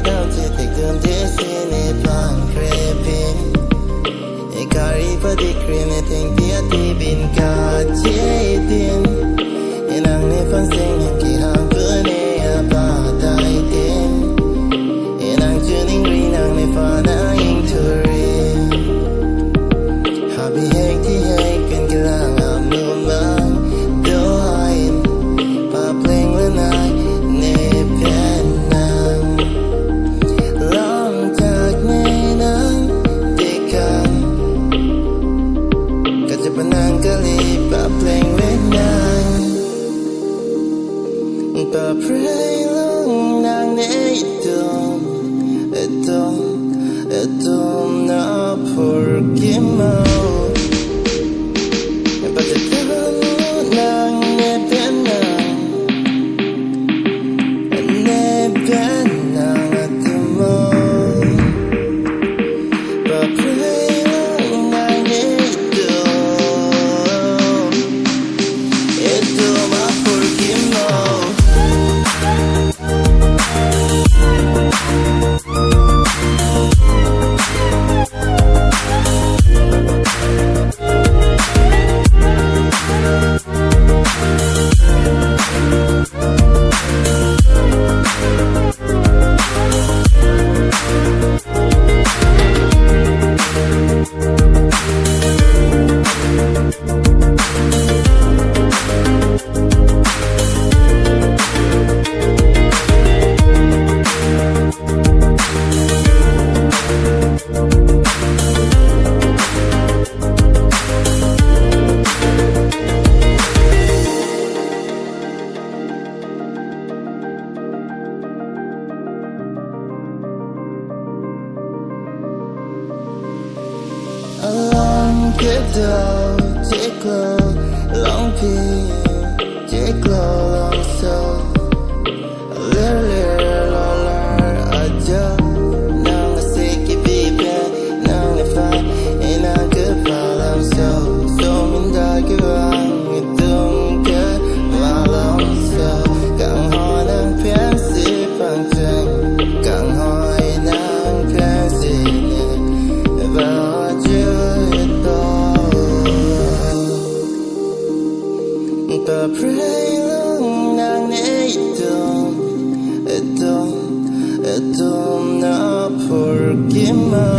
down to take them this in a pan creeping. A carry for the cream, I think the atibin card jading. And I'm never singing, Kiham Pune about I did. And I'm tuning green, I'm never dying to read. Happy hate, and Kilang, I'm no man. Do I playing when I nip nang long tag nang tikan kajapanang kalipa playing with nang pa pray long nang ito na porkimo pagkatan nang nepen nang nepen nang atimo papray lang nang ito mapurkimo. Long ghetto, take low, long pee, take low, long so. Little, aja, nang siki bibe, nang ifai, ina kepalam so. So minda kewang, itung ke malam so. Kang ho nang pian si pang cheng, kang ho nang pian si ne, pray lang nang ito na porkimo.